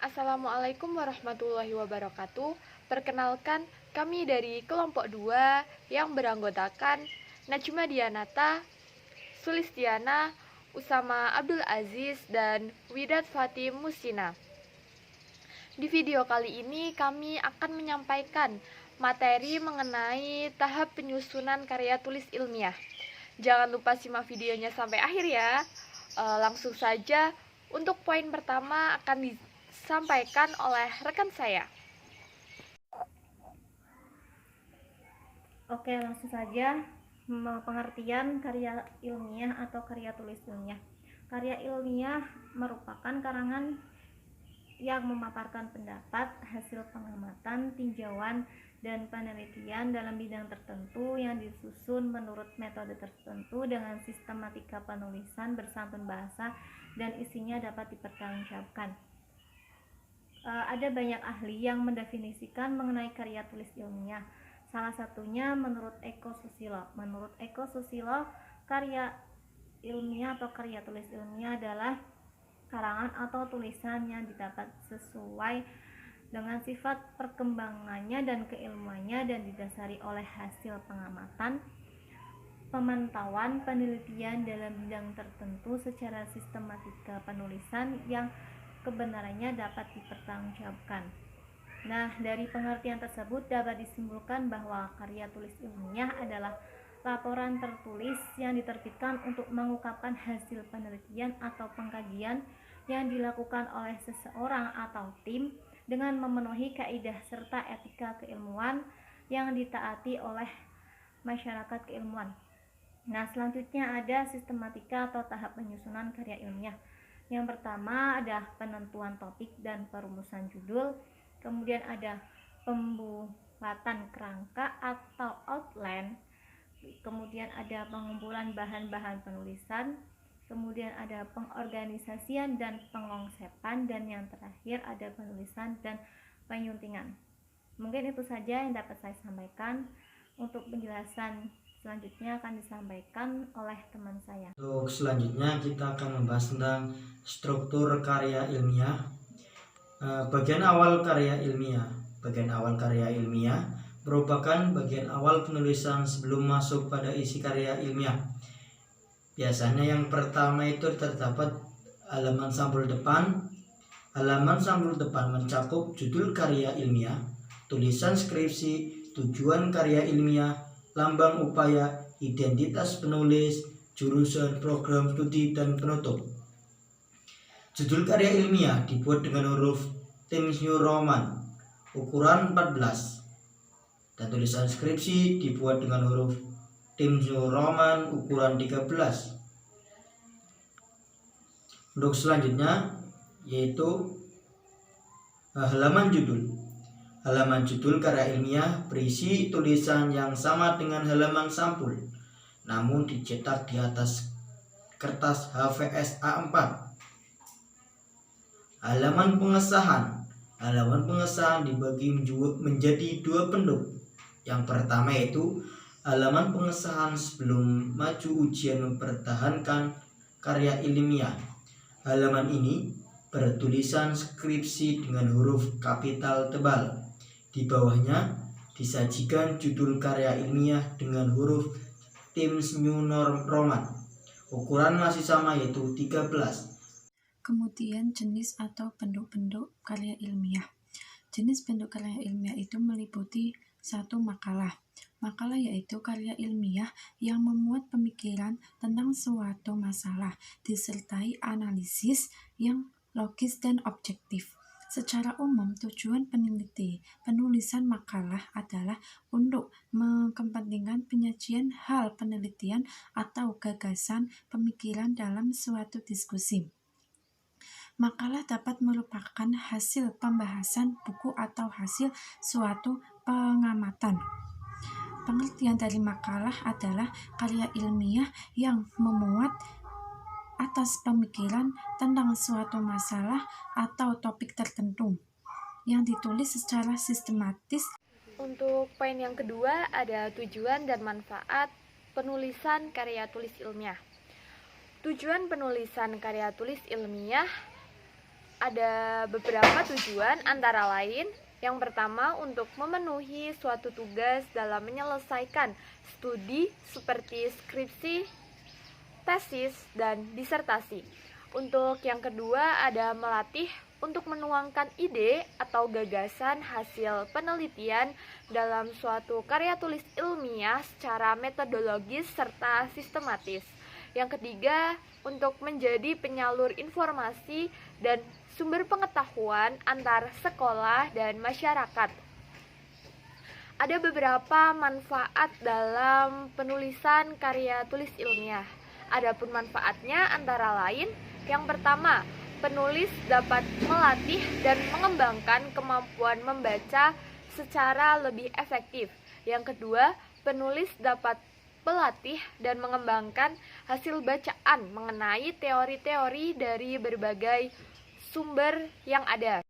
Assalamualaikum warahmatullahi wabarakatuh. Perkenalkan, kami dari kelompok 2 yang beranggotakan Najma Dianata, Sulistiana, Usama Abdul Aziz, dan Widat Fatim Musina. Di video kali ini kami akan menyampaikan materi mengenai tahap penyusunan karya tulis ilmiah. Jangan lupa simak videonya sampai akhir ya. Langsung saja, untuk poin pertama akan disampaikan oleh rekan saya. Oke, langsung saja. Pengertian karya ilmiah atau karya tulis ilmiah. Karya ilmiah merupakan karangan yang memaparkan pendapat, hasil pengamatan, tinjauan, dan penelitian dalam bidang tertentu yang disusun menurut metode tertentu dengan sistematika penulisan bersantun bahasa dan isinya dapat dipertanggungjawabkan. Ada banyak ahli yang mendefinisikan mengenai karya tulis ilmiah. Salah satunya menurut Eko Susilo. Menurut Eko Susilo, karya ilmiah atau karya tulis ilmiah adalah karangan atau tulisan yang didapat sesuai dengan sifat perkembangannya dan keilmuannya dan didasari oleh hasil pengamatan, pemantauan, penelitian dalam bidang tertentu secara sistematika penulisan yang kebenarannya dapat dipertanggungjawabkan. Nah, dari pengertian tersebut dapat disimpulkan bahwa karya tulis ilmiah adalah laporan tertulis yang diterbitkan untuk mengungkapkan hasil penelitian atau pengkajian yang dilakukan oleh seseorang atau tim dengan memenuhi kaidah serta etika keilmuan yang ditaati oleh masyarakat keilmuan. Nah, selanjutnya ada sistematika atau tahap penyusunan karya ilmiah. Yang pertama ada penentuan topik dan perumusan judul, kemudian ada pembuatan kerangka atau outline, kemudian ada pengumpulan bahan-bahan penulisan, kemudian ada pengorganisasian dan pengongsepan, dan yang terakhir ada penulisan dan penyuntingan. Mungkin itu saja yang dapat saya sampaikan. Untuk penjelasan selanjutnya akan disampaikan oleh teman saya. Untuk selanjutnya kita akan membahas tentang struktur karya ilmiah. Bagian awal karya ilmiah. Bagian awal karya ilmiah merupakan bagian awal penulisan sebelum masuk pada isi karya ilmiah. Biasanya yang pertama itu terdapat halaman sampul depan. Halaman sampul depan mencakup judul karya ilmiah, tulisan skripsi, tujuan karya ilmiah, lambang upaya, identitas penulis, jurusan, program studi, dan penutup. Judul karya ilmiah dibuat dengan huruf Times New Roman ukuran 14 dan tulisan skripsi dibuat dengan huruf Times New Roman ukuran 13. Untuk selanjutnya yaitu halaman judul. Halaman judul karya ilmiah berisi tulisan yang sama dengan halaman sampul, namun dicetak di atas kertas HVS A4. Halaman pengesahan. Halaman pengesahan dibagi menjadi dua bentuk. Yang pertama yaitu halaman pengesahan sebelum maju ujian mempertahankan karya ilmiah. Halaman ini bertulisan skripsi dengan huruf kapital tebal. Di bawahnya disajikan judul karya ilmiah dengan huruf Times New Roman. Ukuran masih sama yaitu 13. Kemudian jenis atau bentuk-bentuk karya ilmiah. Jenis bentuk karya ilmiah itu meliputi satu makalah. Makalah yaitu karya ilmiah yang memuat pemikiran tentang suatu masalah disertai analisis yang logis dan objektif. Secara umum, tujuan penulisan makalah adalah untuk mengepentingkan penyajian hal penelitian atau gagasan pemikiran dalam suatu diskusi. Makalah dapat merupakan hasil pembahasan buku atau hasil suatu pengamatan. Pengertian dari makalah adalah karya ilmiah yang memuat atas pemikiran tentang suatu masalah atau topik tertentu yang ditulis secara sistematis. Untuk poin yang kedua ada tujuan dan manfaat penulisan karya tulis ilmiah. Tujuan penulisan karya tulis ilmiah ada beberapa tujuan, antara lain yang pertama untuk memenuhi suatu tugas dalam menyelesaikan studi seperti skripsi, tesis, dan disertasi. Untuk yang kedua ada melatih untuk menuangkan ide atau gagasan hasil penelitian dalam suatu karya tulis ilmiah secara metodologis serta sistematis. Yang ketiga, untuk menjadi penyalur informasi dan sumber pengetahuan antar sekolah dan masyarakat. Ada beberapa manfaat dalam penulisan karya tulis ilmiah. Adapun manfaatnya antara lain, yang pertama, penulis dapat melatih dan mengembangkan kemampuan membaca secara lebih efektif. Yang kedua, penulis dapat melatih dan mengembangkan hasil bacaan mengenai teori-teori dari berbagai sumber yang ada.